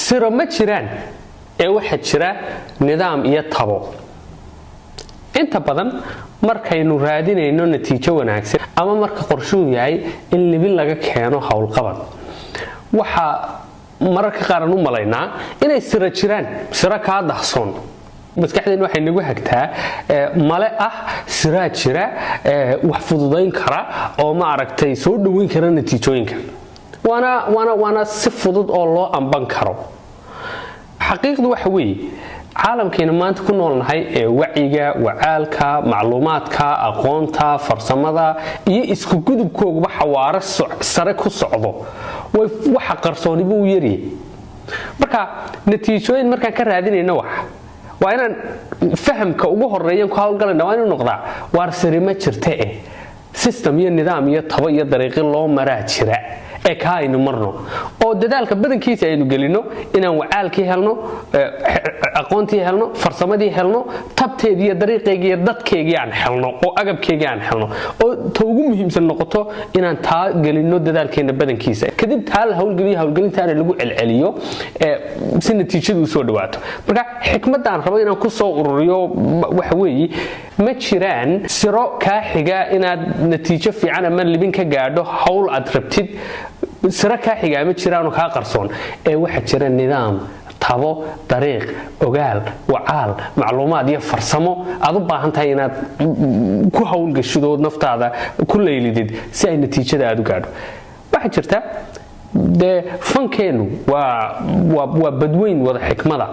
siro ma jiraan ee waxa jira nidaam iyo tabo inta badan markaynu raadinayno natiijo wanaagsan ama marka qorshuhu yahay in libin laga keeno hawlqabad waxa mararka qaar u malaynaa inay siro jiraan siro ka dahsoon maskaxdeen waxay nagu hagtaa male siraa jira wax fududayn kara oo ma aragtay soo dhaweyn kara natiijooyinka waana si fudud oo loo amban karo xaqiiqdu waxa weeye caalamkeena maanta ku noolnahay ee wacyiga wacaalka macluumaadka aqoonta farsamada iyo isku gudubkooda xawaare sare ku socdo waxa qarsooniba u yariyay marka natiijooyin markaan ka raadinayno waa inaan fahamka ugu horeeyaan ku hawlgalayna waa inuu noqdaa waar sari ma jirta system iyo nidaam iyo tabo iyo dariiqo loo maraa jira ee ka aynu marno oo dadaalka badankiisa aynu gelino inaan wacaalkii helno aqoontii helno farsamadii helno tabteedii iyo dariiqeygii iyo dadkeygii aan helno oo agabkeygii aan helno oo ta ugu muhiimsan noqoto inaan taa gelino dadaalkeena badankiisa kadib taa la hawlgelintaana lagu celceliyo si natiijadu u soo dhawaato marka xikmadaan rabo inaan ku soo ururiyo waxa weeye ma jiraan siro kaa xiga inaad natiijo fiican ama libin ka gaadho hawl aad rabtid siro kaa xigaa ma jiraan oo kaa qarsoon ee waxa jira nidaam tabo dariiq ogaal wacaal macluumaad iyo farsamo aad u baahan tahay inaad ku hawlgashido naftaada ku leylidid si ay natiijada aad u gaadho waxa jirta fankeenu waa badweyn wada xikmada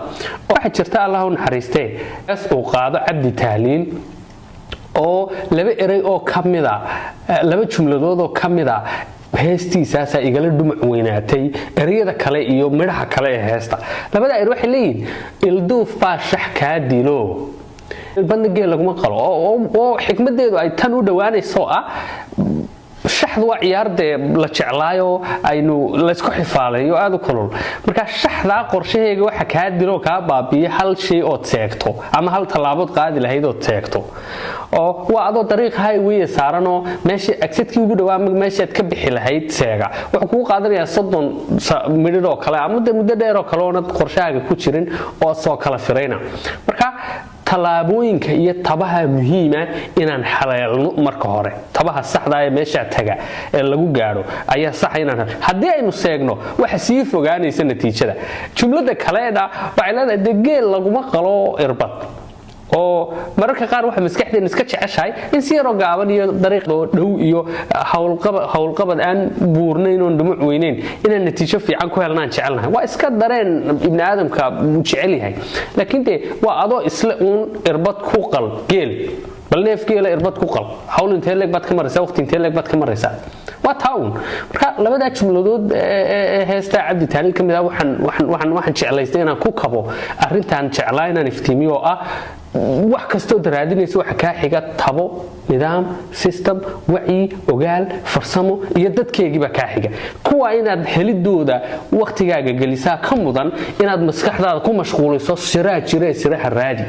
waxa jirta allah u naxariistee uu qaado cabdi tahliil oo laba eray oo kamida laba jumladood oo kamida heestiisaasa igala dhumac weynaatay erayada kale iyo midhaha kale ee heesta labada eray waxay leeyihiin ilduuf baa shax kaa dilo bandhigee laguma qalo oo xikmadeedu ay tan u dhawaanayso shaxdu waa ciyaardee la jeclaayo aynu laysku xifaalayo aad u kulul marka shaxdaa qorshaheega waxa kaa dilo kaa baabiya hal shay ood seegto ama hal tallaabood qaadi lahayd ood seegto oo waa adoo dariiq highway saaranoo meesha exitki ugu dhawaa meeshaad ka bixi lahayd seega wuxuu kugu qaadanayaa 30 midhir oo kale ama muddo dheer oo kale oo qorshahaaga ku jirin oo soo kala firayna marka talaabooyinka iyo tabaha muhiima inaan xaleelno marka hore tabaha saxda ah ee meesha taga ee lagu gaaro ayaa sax inaan hadii aynu seegno waxa sii fogaanaysa natiijada jumlada kaleeda waxay leedahay geel laguma qalo irbad oo mararka qaar waxa maskaxdeena iska jeceshahay in si yar oo gaaban iyo dariiq dhow iyo hawlqabad aan buurnayn oo dhumuc weynayn inaan natiijo fiican ku helnaan jecelnahay waa iska dareen ibn aadamka uu jecel yahay laakiin waa adoo isla irbad ku qal geel bal neefgeela irbad ku qal hawl intee leeg baad ka maraysaa waqti intee leeg baad ka maraysaa waa taawun marka labada jumladood heesta cabdi tahliil kamid waxaan jeclaystay inaan ku kabo arintan jeclaa inaan iftiimiyo wax kastoo daraadinaysa waxa ka xiga tabo nidaam system wacyi ogaal farsamo iyo dadkeegiba ka xiga kuwa inaad helidooda waqtigaaga gelisaa ka mudan inaad maskaxdaada ku mashquuliso siraa jire siraha raadi